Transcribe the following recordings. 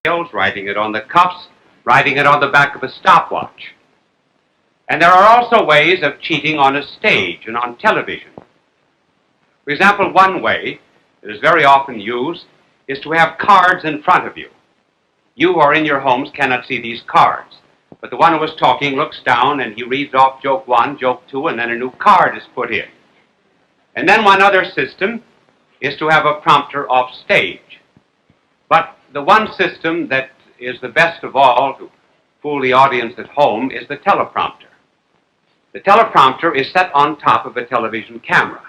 bills, writing it on the cuffs, writing it on the back of a stopwatch. And there are also ways of cheating on a stage and on television. For example, one way that is very often used is to have cards in front of you. You who are in your homes cannot see these cards, but the one who is talking looks down and he reads off joke 1, joke 2, and then a new card is put in. And then one other system is to have a prompter off stage. But the one system that is the best of all to fool the audience at home is the teleprompter. The teleprompter is set on top of a television camera.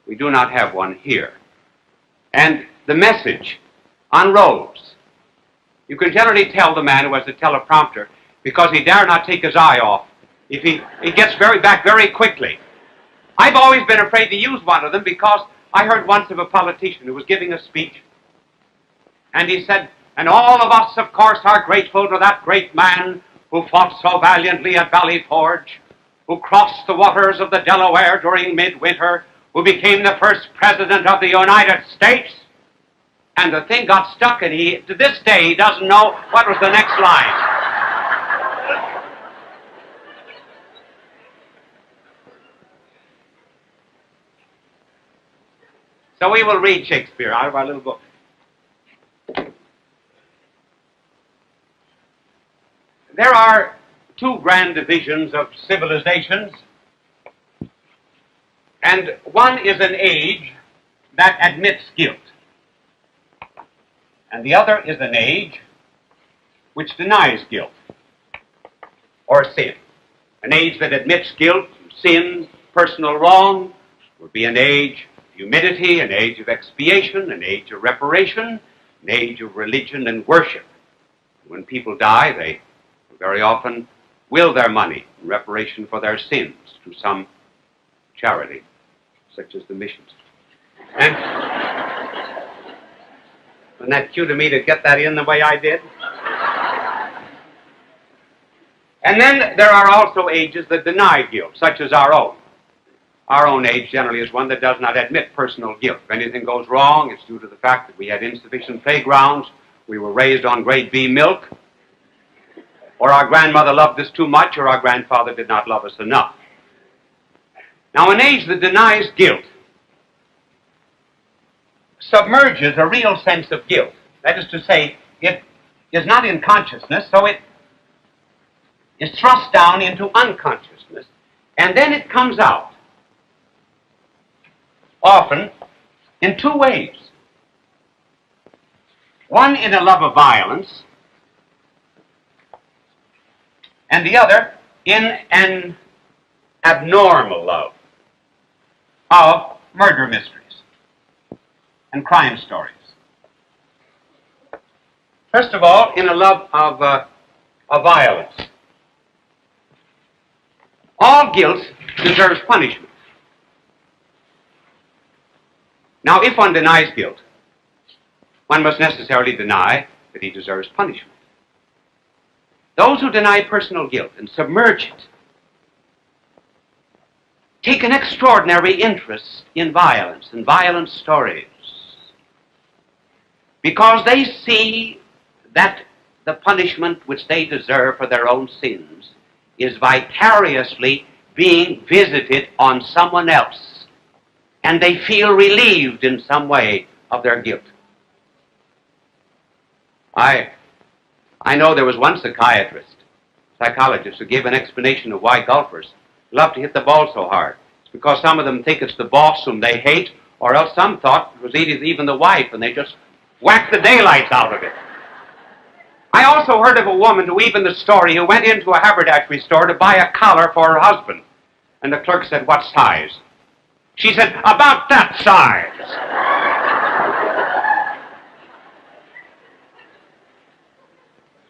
We do not have one here. And the message unrolls. You can generally tell the man who has the teleprompter because he dare not take his eye off. If he gets back very quickly. I've always been afraid to use one of them because I heard once of a politician who was giving a speech, and he said, "And all of us, of course, are grateful to that great man who fought so valiantly at Valley Forge, who crossed the waters of the Delaware during midwinter, who became the first president of the United States." And the thing got stuck, and he, to this day, he doesn't know what was the next line. So we will read Shakespeare out of our little book. There are two grand divisions of civilizations, and one is an age that admits guilt, and the other is an age which denies guilt or sin. An age that admits guilt, sin, personal wrong would be an age of humility, an age of expiation, an age of reparation, an age of religion and worship. When people die, they very often will their money in reparation for their sins to some charity, such as the missions. And wasn't that cute of me to get that in the way I did? And then there are also ages that deny guilt, such as our own. Our own age generally is one that does not admit personal guilt. If anything goes wrong, it's due to the fact that we had insufficient playgrounds, we were raised on grade B milk, or our grandmother loved us too much, or our grandfather did not love us enough. Now, an age that denies guilt submerges a real sense of guilt. That is to say, it is not in consciousness, so it is thrust down into unconsciousness, and then it comes out, often in two ways. One in a love of violence, and the other in an abnormal love of murder mysteries and crime stories. First of all, in a love of violence. All guilt deserves punishment. Now, if one denies guilt, one must necessarily deny that he deserves punishment. Those who deny personal guilt and submerge it take an extraordinary interest in violence and violent stories because they see that the punishment which they deserve for their own sins is vicariously being visited on someone else, and they feel relieved in some way of their guilt. I know there was one psychologist who gave an explanation of why golfers love to hit the ball so hard. It's because some of them think it's the boss whom they hate, or else some thought it was even the wife, and they just whack the daylights out of it. I also heard of a woman who even the story who went into a haberdashery store to buy a collar for her husband. And the clerk said, "What size?" She said, "About that size."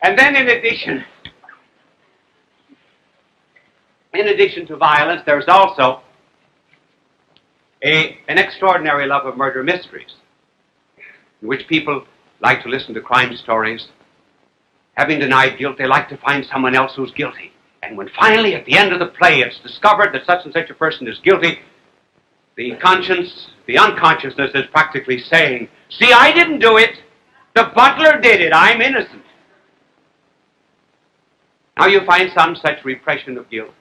And then in addition to violence, there's also an extraordinary love of murder mysteries, in which people like to listen to crime stories. Having denied guilt, they like to find someone else who's guilty. And when finally, at the end of the play, it's discovered that such and such a person is guilty, the unconsciousness is practically saying, "See, I didn't do it. The butler did it. I'm innocent. Now you find some such repression of guilt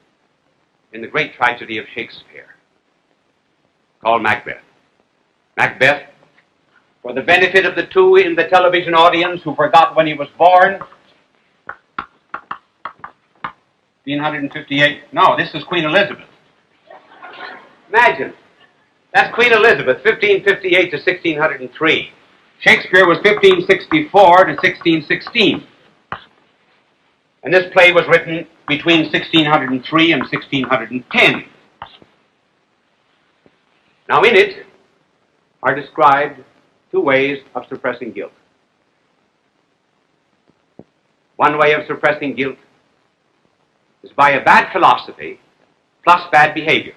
in the great tragedy of Shakespeare, called Macbeth. Macbeth, for the benefit of the two in the television audience who forgot when he was born, 1558. No, this is Queen Elizabeth. Imagine. That's Queen Elizabeth, 1558 to 1603. Shakespeare was 1564 to 1616. And this play was written between 1603 and 1610. Now in it are described two ways of suppressing guilt. One way of suppressing guilt is by a bad philosophy plus bad behavior.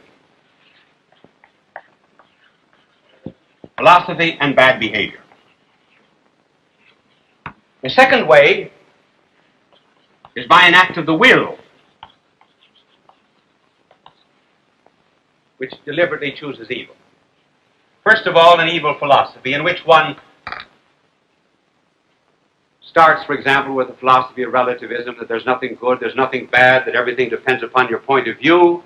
Philosophy and bad behavior. The second way is by an act of the will, which deliberately chooses evil. First of all, an evil philosophy in which one starts, for example, with the philosophy of relativism, that there's nothing good, there's nothing bad, that everything depends upon your point of view,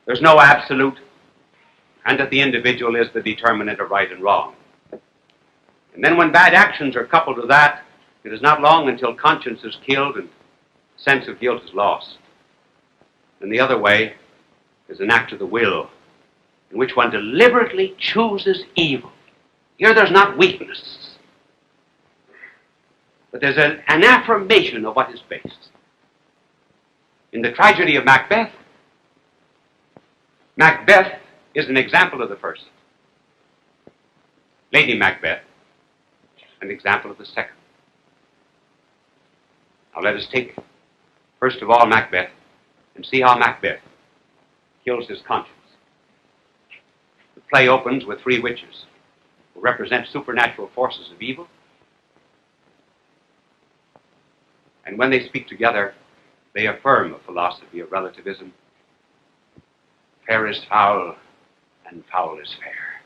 there's no absolute, and that the individual is the determinant of right and wrong. And then when bad actions are coupled with that, it is not long until conscience is killed and sense of guilt is lost. And the other way is an act of the will, in which one deliberately chooses evil. Here there's not weakness, but there's an affirmation of what is base. In the tragedy of Macbeth, Macbeth is an example of the first. Lady Macbeth, an example of the second. Now let us take, first of all, Macbeth, and see how Macbeth kills his conscience. The play opens with three witches who represent supernatural forces of evil. And when they speak together, they affirm a philosophy of relativism. Fair is foul, and foul is fair.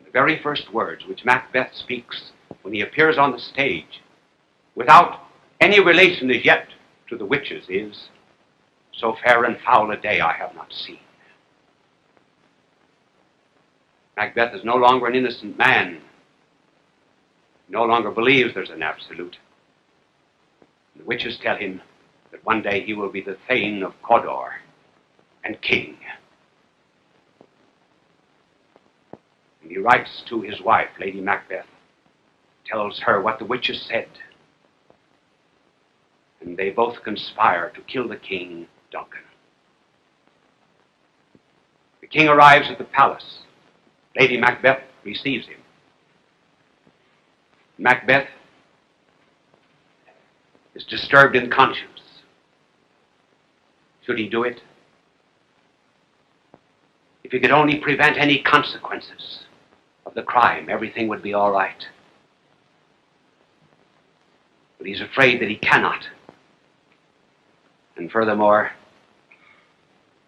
The very first words which Macbeth speaks when he appears on the stage, without any relation as yet to the witches, is, "So fair and foul a day I have not seen." Macbeth is no longer an innocent man. He no longer believes there's an absolute. The witches tell him that one day he will be the Thane of Cawdor and king. And he writes to his wife, Lady Macbeth, tells her what the witches said. And they both conspire to kill the king, Duncan. The king arrives at the palace. Lady Macbeth receives him. Macbeth is disturbed in conscience. Should he do it? If he could only prevent any consequences of the crime, everything would be all right. But he's afraid that he cannot. And furthermore,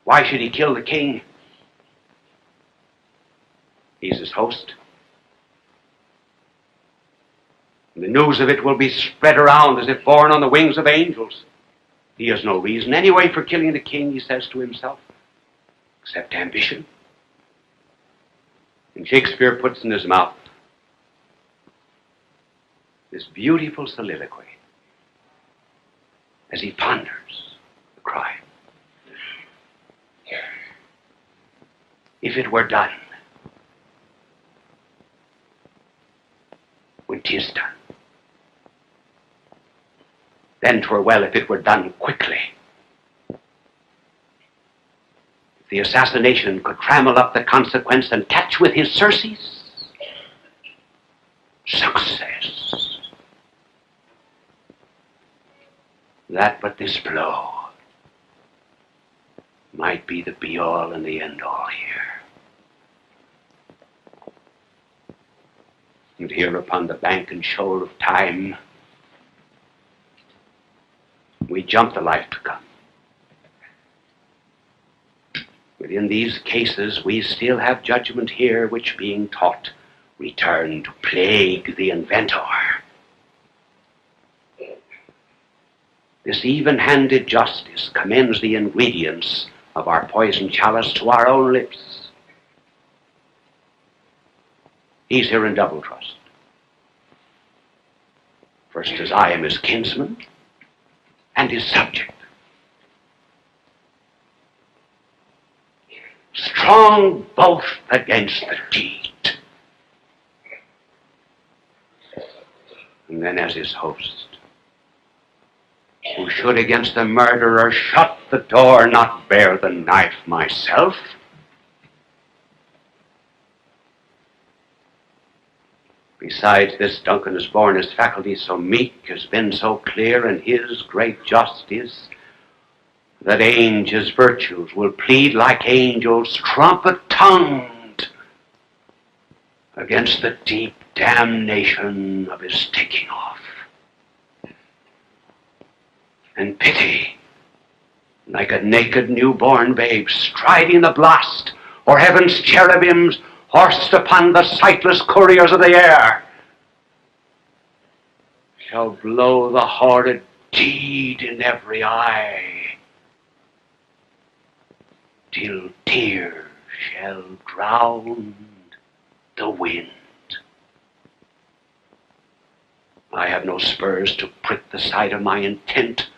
why should he kill the king? He's his host. And the news of it will be spread around as if borne on the wings of angels. He has no reason anyway for killing the king, he says to himself, except ambition. And Shakespeare puts in his mouth this beautiful soliloquy as he ponders the crime. If it were done when 'tis done, then 'twere well if it were done quickly. If the assassination could trammel up the consequence and catch with his surcease, success. That but this blow might be the be-all and the end-all here. And here upon the bank and shoal of time, we jump the life to come. But in these cases, we still have judgment here, which being taught, return to plague the inventor. This even-handed justice commends the ingredients of our poison chalice to our own lips. He's here in double trust. First, as I am his kinsman and his subject. Strong both against the deed. And then as his host, who should against the murderer shut the door, not bear the knife myself. Besides this, Duncan is born his faculties so meek, has been so clear in his great justice, that his virtues will plead like angels, trumpet-tongued, against the deep damnation of his taking off. And pity, like a naked newborn babe striding the blast, or heaven's cherubims horsed upon the sightless couriers of the air, shall blow the horrid deed in every eye, till tears shall drown the wind. I have no spurs to prick the side of my intent,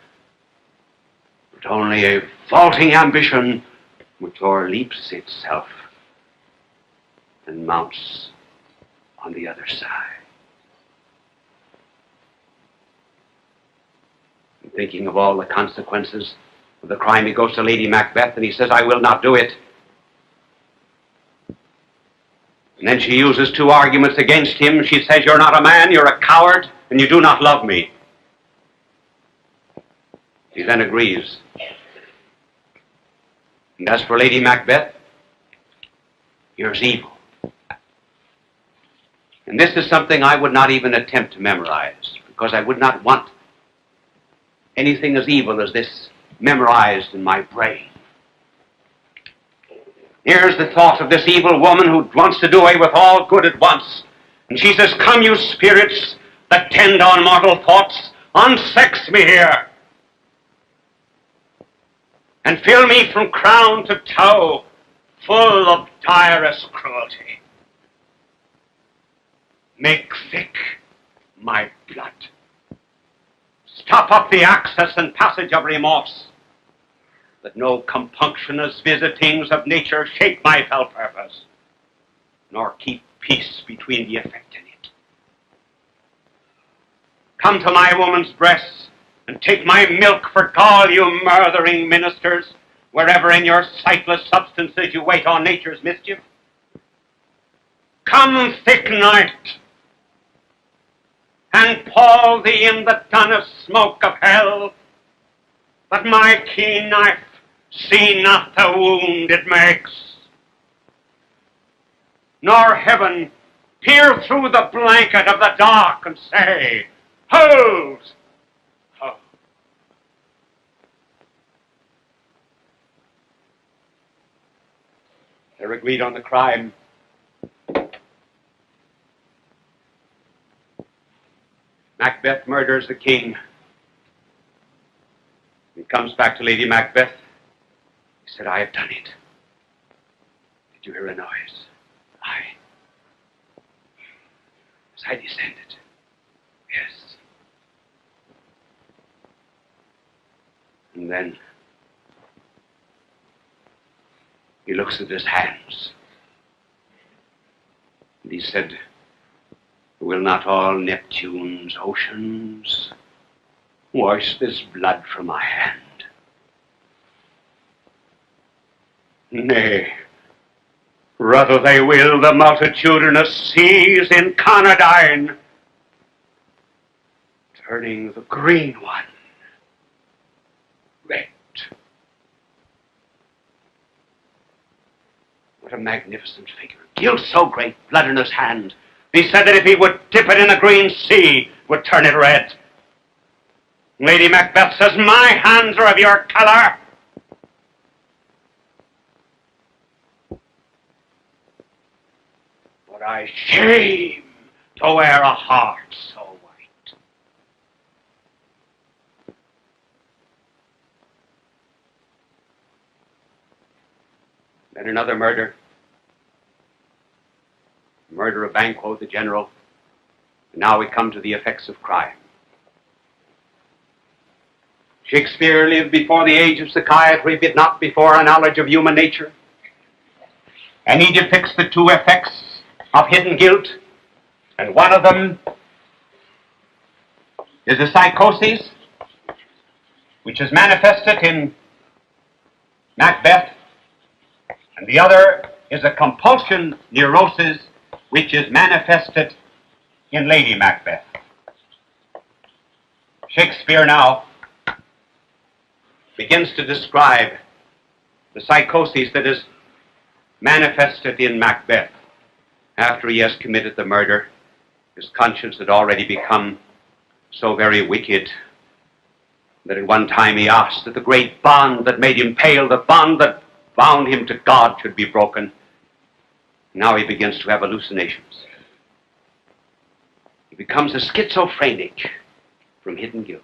but only a vaulting ambition which o'erleaps itself and mounts on the other side. And thinking of all the consequences of the crime, he goes to Lady Macbeth and he says, I will not do it. And then she uses two arguments against him. She says, you're not a man, you're a coward, and you do not love me. He then agrees. And as for Lady Macbeth, here's evil. And this is something I would not even attempt to memorize, because I would not want anything as evil as this memorized in my brain. Here's the thought of this evil woman who wants to do away with all good at once. And she says, come, you spirits that tend on mortal thoughts, unsex me here, and fill me from crown to toe full of direst cruelty. Make thick my blood. Stop up the access and passage of remorse, that no compunctious visitings of nature shake my fell purpose, nor keep peace between the effect and it. Come to my woman's breasts, and take my milk for gall, you murthering ministers, wherever in your sightless substances you wait on nature's mischief. Come, thick night, and pall thee in the dunnest smoke of hell, that my keen knife see not the wound it makes, nor heaven peer through the blanket of the dark and say, hold! Oh. They're agreed on the crime. Macbeth murders the king. He comes back to Lady Macbeth. He said, I have done it. Did you hear a noise? Aye. As I descended. Yes. And then he looks at his hands. And he said, will not all Neptune's oceans wash this blood from my hand? Nay, rather they will the multitudinous seas in Conadine, turning the green one red. What a magnificent figure. Guilt so great, blood in his hand. He said that if he would dip it in the green sea, would turn it red. Lady Macbeth says, my hands are of your color. What I shame to wear a heart so white. Then another murder. Murder of Banquo, the general. And now we come to the effects of crime. Shakespeare lived before the age of psychiatry, but not before a knowledge of human nature. And he depicts the two effects of hidden guilt, and one of them is a psychosis, which is manifested in Macbeth, and the other is a compulsion neurosis, which is manifested in Lady Macbeth. Shakespeare now begins to describe the psychosis that is manifested in Macbeth. After he has committed the murder, his conscience had already become so very wicked that at one time he asked that the great bond that made him pale, the bond that bound him to God, should be broken. Now he begins to have hallucinations. He becomes a schizophrenic from hidden guilt.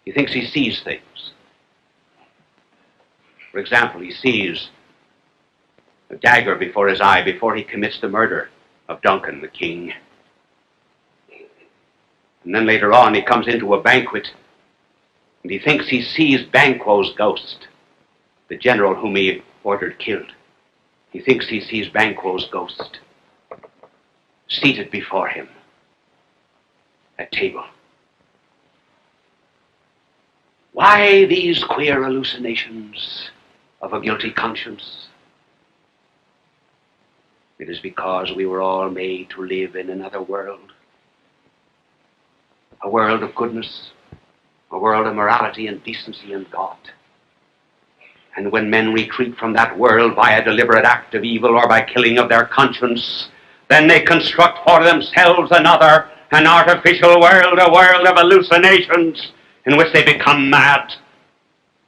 He thinks he sees things. For example, he sees a dagger before his eye before he commits the murder of Duncan, the king. And then later on, he comes into a banquet and he thinks he sees Banquo's ghost, the general whom he ordered killed. He thinks he sees Banquo's ghost seated before him at table. Why these queer hallucinations of a guilty conscience? It is because we were all made to live in another world. A world of goodness, a world of morality and decency and God. And when men retreat from that world by a deliberate act of evil or by killing of their conscience, then they construct for themselves another, an artificial world, a world of hallucinations in which they become mad.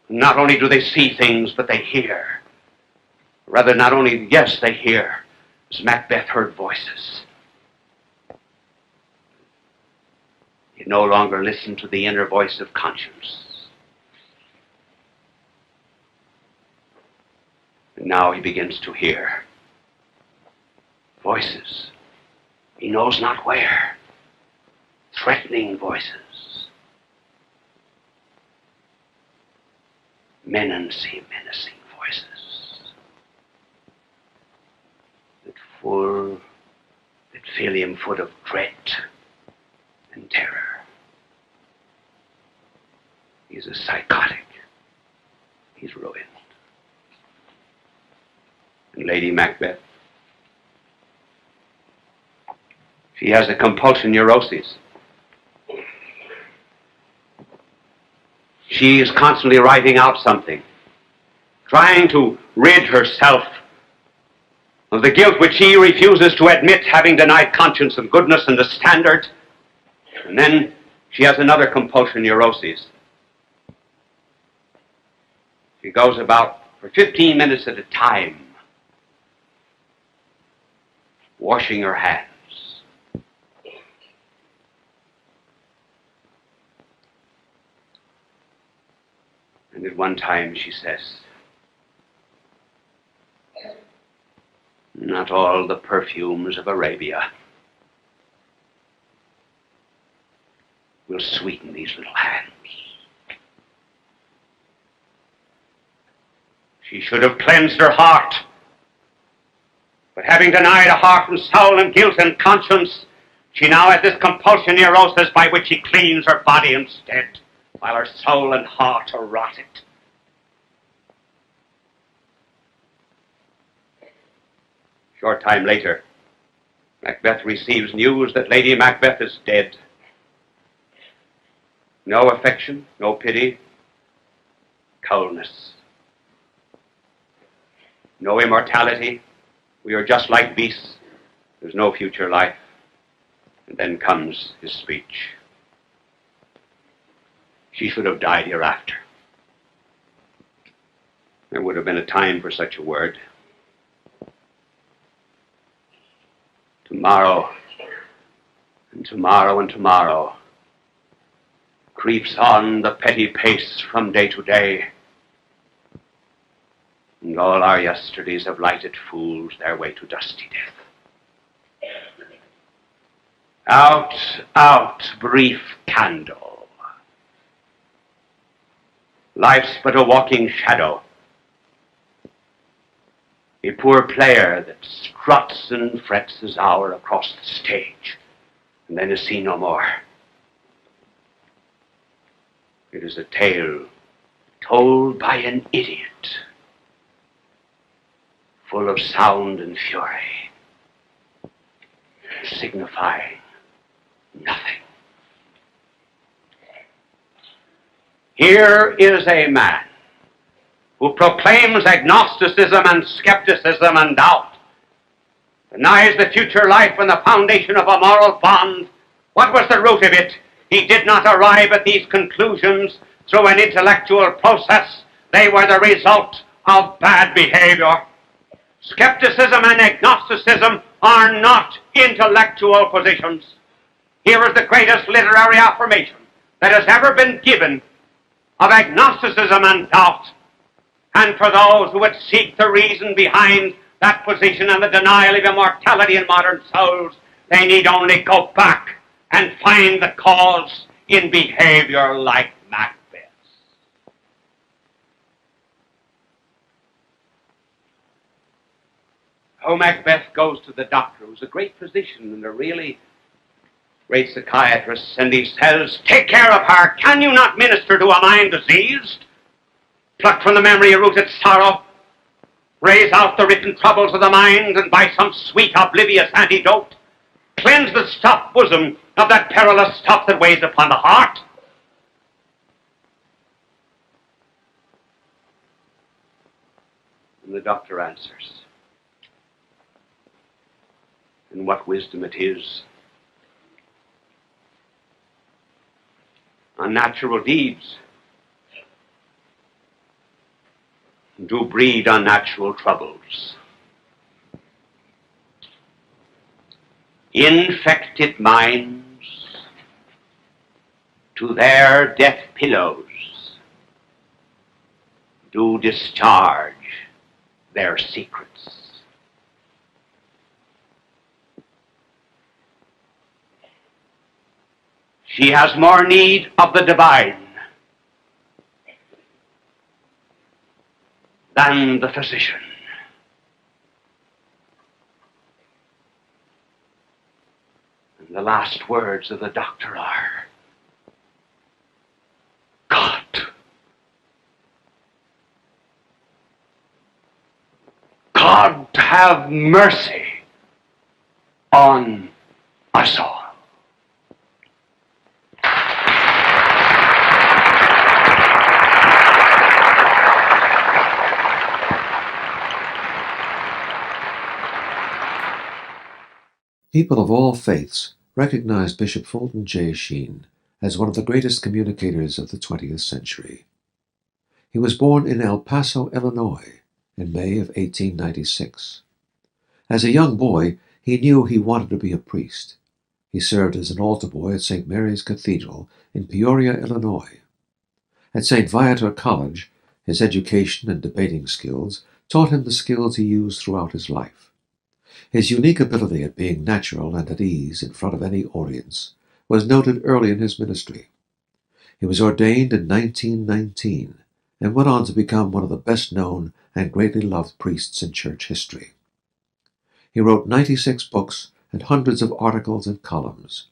Not only do they see things, but they hear. Rather, not only, yes, they hear, as Macbeth heard voices. He no longer listened to the inner voice of conscience. And now he begins to hear voices. He knows not where. Threatening voices. Menacing voices that fill him full of dread and terror. He's a psychotic. He's ruined. And Lady Macbeth, she has a compulsion neurosis. She is constantly writing out something, trying to rid herself of the guilt which she refuses to admit, having denied conscience of goodness and the standard. And then she has another compulsion neurosis. She goes about for 15 minutes at a time, washing her hands. And at one time she says, not all the perfumes of Arabia will sweeten these little hands. She should have cleansed her heart, but having denied a heart and soul and guilt and conscience, she now has this compulsion neurosis by which she cleans her body instead, while her soul and heart are rotted. Short time later, Macbeth receives news that Lady Macbeth is dead. No affection, no pity, coldness. No immortality. We are just like beasts. There's no future life. And then comes his speech. She should have died hereafter. There would have been a time for such a word. Tomorrow, and tomorrow, and tomorrow creeps on the petty pace from day to day, and all our yesterdays have lighted fools their way to dusty death. Out, out, brief candle. Life's but a walking shadow, a poor player that struts and frets his hour across the stage, and then is seen no more. It is a tale told by an idiot, full of sound and fury, signifying nothing. Here is a man who proclaims agnosticism and skepticism and doubt, denies the future life and the foundation of a moral bond. What was the root of it? He did not arrive at these conclusions through an intellectual process. They were the result of bad behavior. Skepticism and agnosticism are not intellectual positions. Here is the greatest literary affirmation that has ever been given of agnosticism and doubt. And for those who would seek the reason behind that position and the denial of immortality in modern souls, they need only go back and find the cause in behavior like Macbeth's. Oh, Macbeth goes to the doctor, who's a great physician and a really great psychiatrist, and he says, "Take care of her. Can you not minister to a mind diseased? Pluck from the memory a rooted sorrow, raise out the written troubles of the mind, and by some sweet oblivious antidote, cleanse the stuffed bosom of that perilous stuff that weighs upon the heart." And the doctor answers, and what wisdom it is. Unnatural deeds do breed unnatural troubles. Infected minds to their death pillows do discharge their secrets. She has more need of the divine than the physician. And the last words of the doctor are, God have mercy on us all. People of all faiths recognized Bishop Fulton.j.sheen as one of the greatest communicators of the 20th century. He was born in El Paso, Illinois, in May of 1896. As a young boy, he knew he wanted to be a priest. He served as an altar boy at St. Mary's Cathedral in Peoria, Illinois. At St. Viator College, his education and debating skills taught him the skills he used throughout his life. His unique ability at being natural and at ease in front of any audience was noted early in his ministry. He was ordained in 1919 and went on to become one of the best-known and greatly loved priests in church history. He wrote 96 books and hundreds of articles and columns.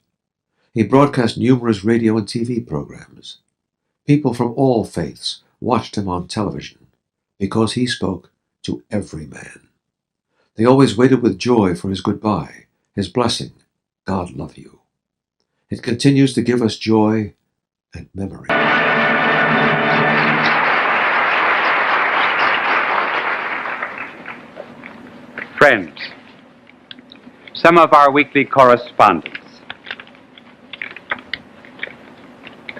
He broadcast numerous radio and TV programs. People from all faiths watched him on television because he spoke to every man. They always waited with joy for his goodbye, his blessing, God love you. It continues to give us joy and memory. Friends, some of our weekly correspondence.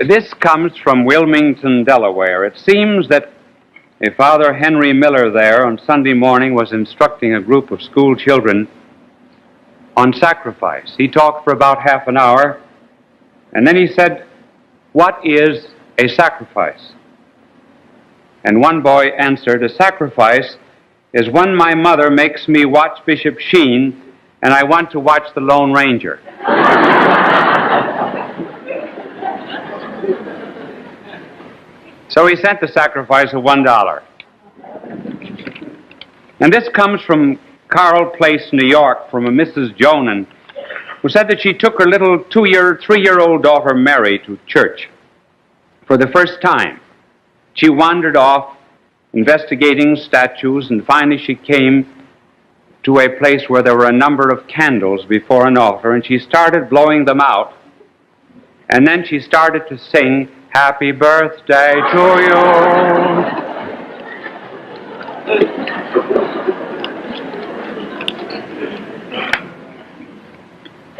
This comes from Wilmington, Delaware. It seems that Father Henry Miller there on Sunday morning was instructing a group of school children on sacrifice. He talked for about half an hour, and then he said, "What is a sacrifice?" And one boy answered, "A sacrifice is when my mother makes me watch Bishop Sheen and I want to watch the Lone Ranger." So he sent the sacrifice of $1. And this comes from Carroll Place, New York, from a Mrs. Jonan, who said that she took her little 3-year-old daughter Mary to church for the first time. She wandered off investigating statues, and finally she came to a place where there were a number of candles before an altar, and she started blowing them out, and then she started to sing, "Happy birthday to you."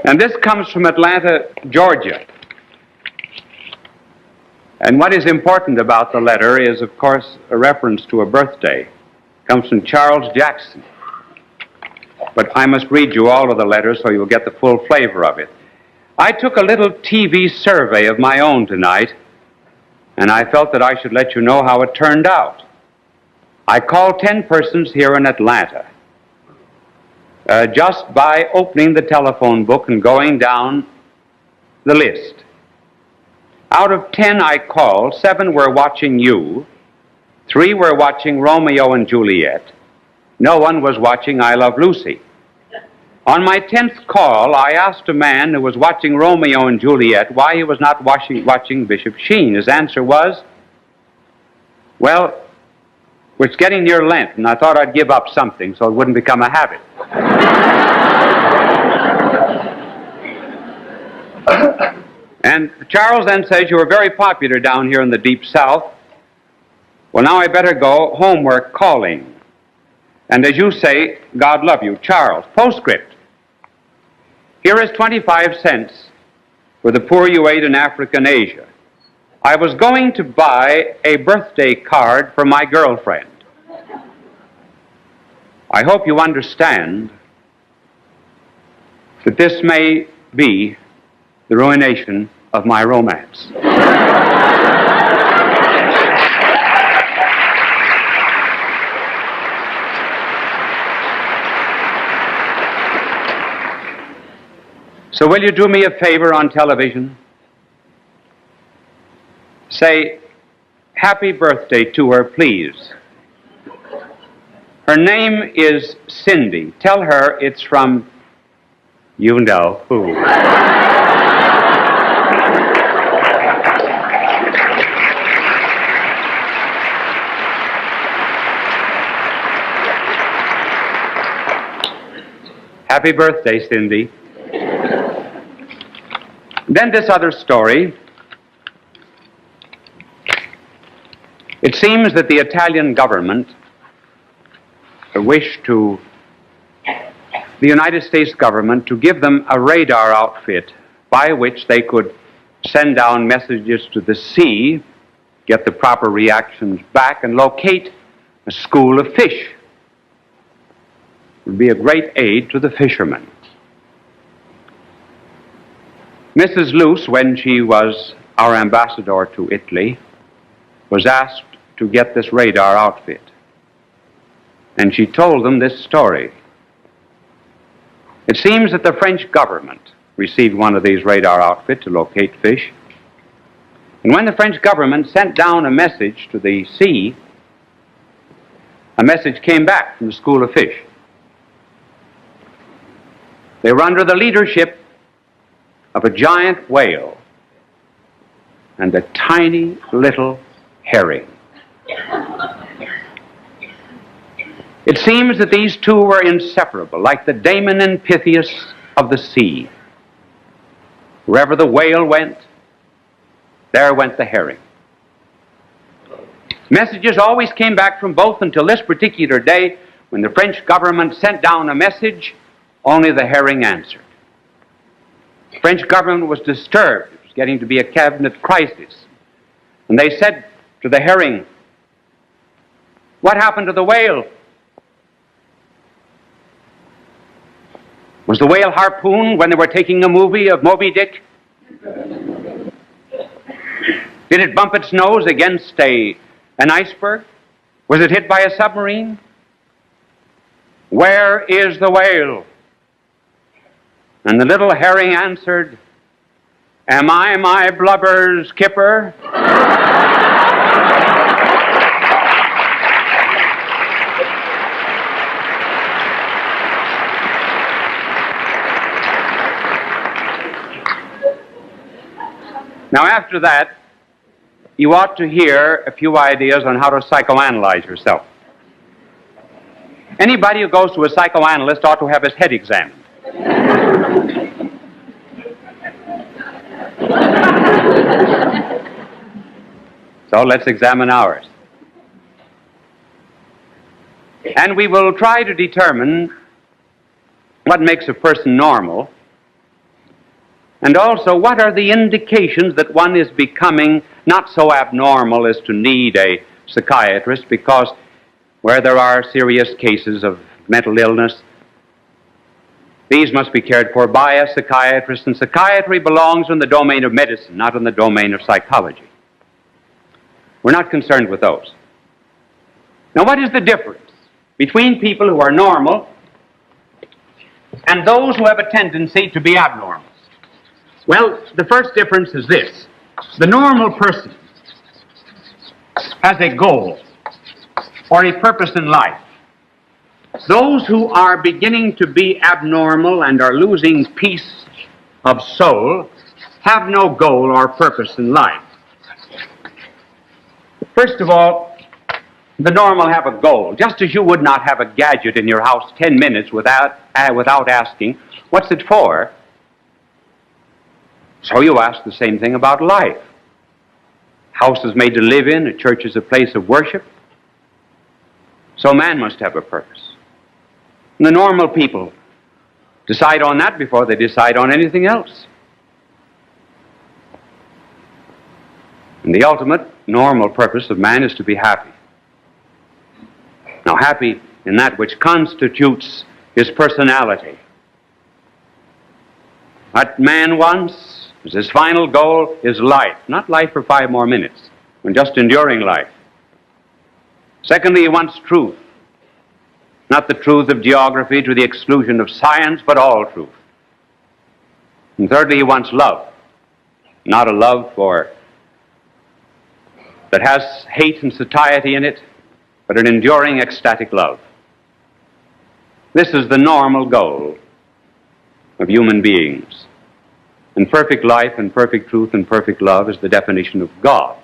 And this comes from Atlanta, Georgia. And what is important about the letter is, of course, a reference to a birthday. It comes from Charles Jackson. But I must read you all of the letters so you'll get the full flavor of it. I took a little TV survey of my own tonight, and I felt that I should let you know how it turned out. I called 10 persons here in Atlanta. Just by opening the telephone book and going down the list. Out of 10 I called, 7 were watching you, 3 were watching Romeo and Juliet, no one was watching I Love Lucy. On my 10th call, I asked a man who was watching Romeo and Juliet why he was not watching Bishop Sheen. His answer was, "Well, it's getting near Lent, and I thought I'd give up something so it wouldn't become a habit." And Charles then says, "You were very popular down here in the Deep South. Well, now I better go. Homework calling. And as you say, God love you, Charles." Postscript. Here is 25 cents for the poor you ate in Africa and Asia. I was going to buy a birthday card for my girlfriend. I hope you understand that this may be the ruination of my romance. So will you do me a favor on television? Say, "Happy birthday" to her, please. Her name is Cindy. Tell her it's from you know who. Happy birthday, Cindy. Then this other story. It seems that the Italian government wished the United States government to give them a radar outfit by which they could send down messages to the sea, get the proper reactions back, and locate a school of fish. It would be a great aid to the fishermen. Mrs. Luce, when she was our ambassador to Italy, was asked to get this radar outfit. And she told them this story. It seems that the French government received one of these radar outfits to locate fish. And when the French government sent down a message to the sea, a message came back from the school of fish. They were under the leadership of a giant whale and a tiny little herring. It seems that these two were inseparable, like the Damon and Pythias of the sea. Wherever the whale went, there went the herring. Messages always came back from both until this particular day when the French government sent down a message, only the herring answered. The French government was disturbed. It was getting to be a cabinet crisis. And they said to the herring, "What happened to the whale?" Was the whale harpooned when they were taking a movie of Moby Dick? Did it bump its nose against an iceberg? Was it hit by a submarine? Where is the whale? And the little herring answered, am I my blubber's kipper? Now, after that, you ought to hear a few ideas on how to psychoanalyze yourself. Anybody who goes to a psychoanalyst ought to have his head examined. So let's examine ours. And we will try to determine what makes a person normal, and also what are the indications that one is becoming not so abnormal as to need a psychiatrist, because where there are serious cases of mental illness, these must be cared for by a psychiatrist, and psychiatry belongs in the domain of medicine, not in the domain of psychology. We're not concerned with those. Now, what is the difference between people who are normal and those who have a tendency to be abnormal? Well, the first difference is this. The normal person has a goal or a purpose in life. Those who are beginning to be abnormal and are losing peace of soul have no goal or purpose in life. First of all, the normal have a goal. Just as you would not have a gadget in your house 10 minutes without asking, what's it for? So you ask the same thing about life. House is made to live in, a church is a place of worship. So man must have a purpose. And the normal people decide on that before they decide on anything else. And the ultimate normal purpose of man is to be happy. Now, happy in that which constitutes his personality. What man wants as his final goal is life, not life for 5 more minutes, but just enduring life. Secondly, he wants truth, not the truth of geography to the exclusion of science, but all truth. And thirdly, he wants love, not a love that has hate and satiety in it, but an enduring ecstatic love. This is the normal goal of human beings. And perfect life and perfect truth and perfect love is the definition of God.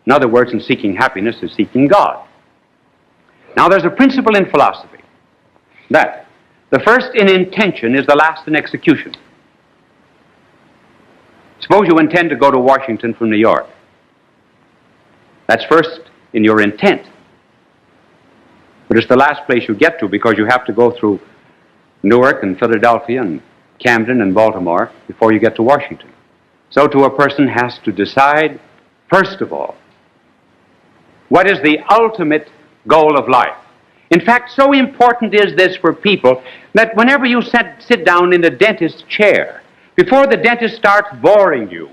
In other words, in seeking happiness is seeking God. Now, there's a principle in philosophy that the first in intention is the last in execution. Suppose you intend to go to Washington from New York. That's first in your intent. But it's the last place you get to, because you have to go through Newark and Philadelphia and Camden and Baltimore before you get to Washington. So too a person has to decide, first of all, what is the ultimate goal of life. In fact, so important is this for people that whenever you sit down in the dentist's chair, before the dentist starts boring you,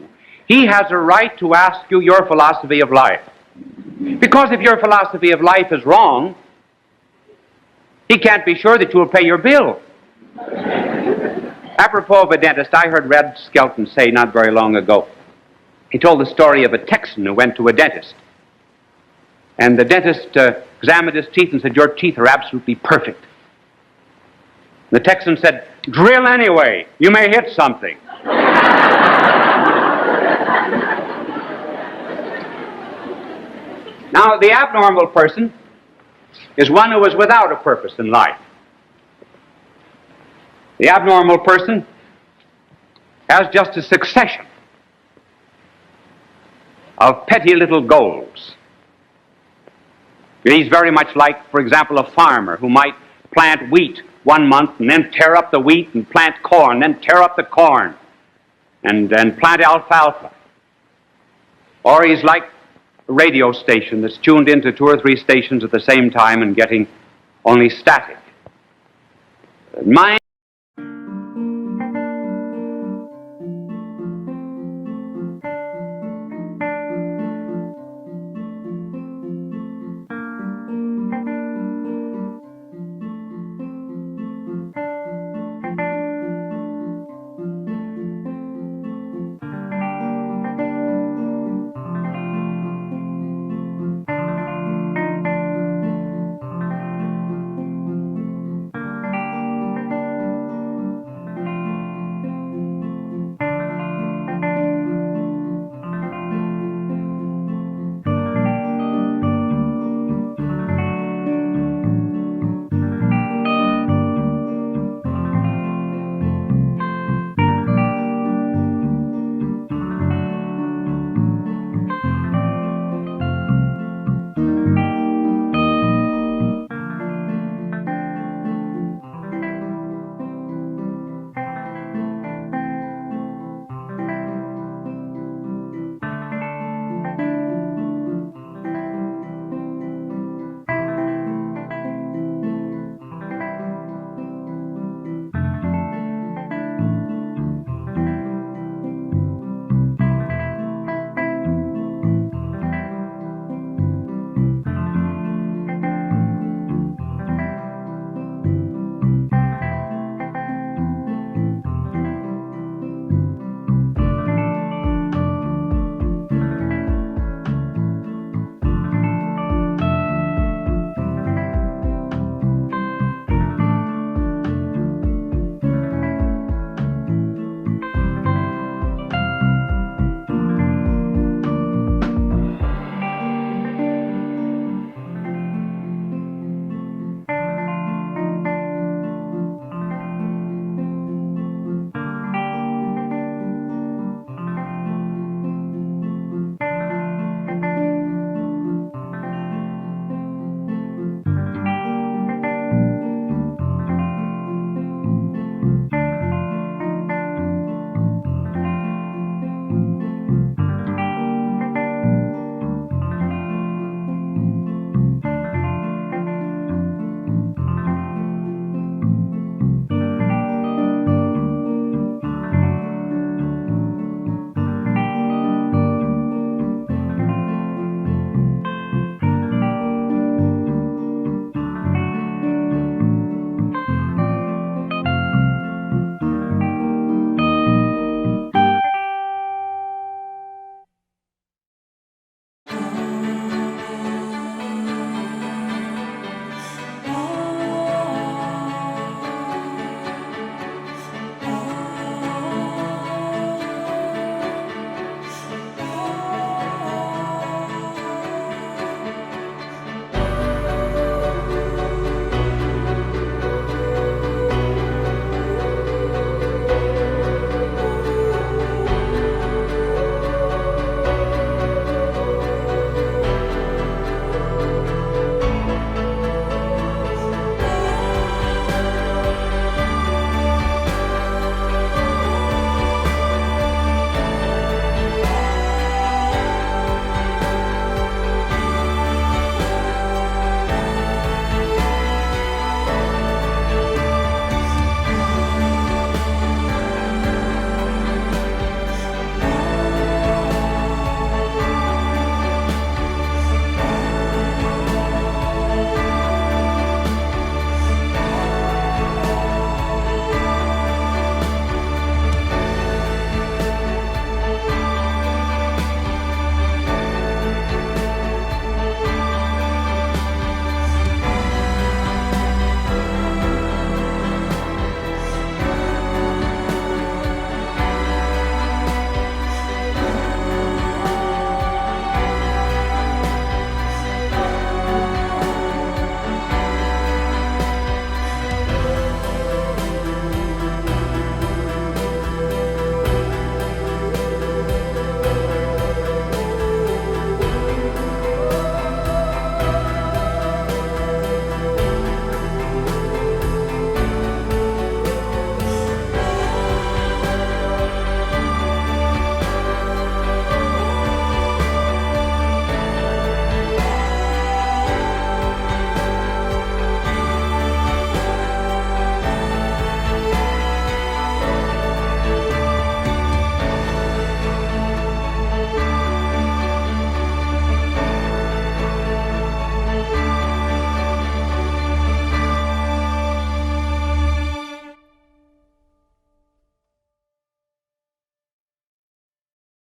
he has a right to ask you your philosophy of life. Because if your philosophy of life is wrong, he can't be sure that you will pay your bill. Apropos of a dentist, I heard Red Skelton say not very long ago, he told the story of a Texan who went to a dentist. And the dentist examined his teeth and said, your teeth are absolutely perfect. The Texan said, drill anyway, you may hit something. Now, the abnormal person is one who is without a purpose in life. The abnormal person has just a succession of petty little goals. He's very much like, for example, a farmer who might plant wheat 1 month and then tear up the wheat and plant corn, then tear up the corn and plant alfalfa. Or he's like a radio station that's tuned into 2 or 3 stations at the same time and getting only static. Mine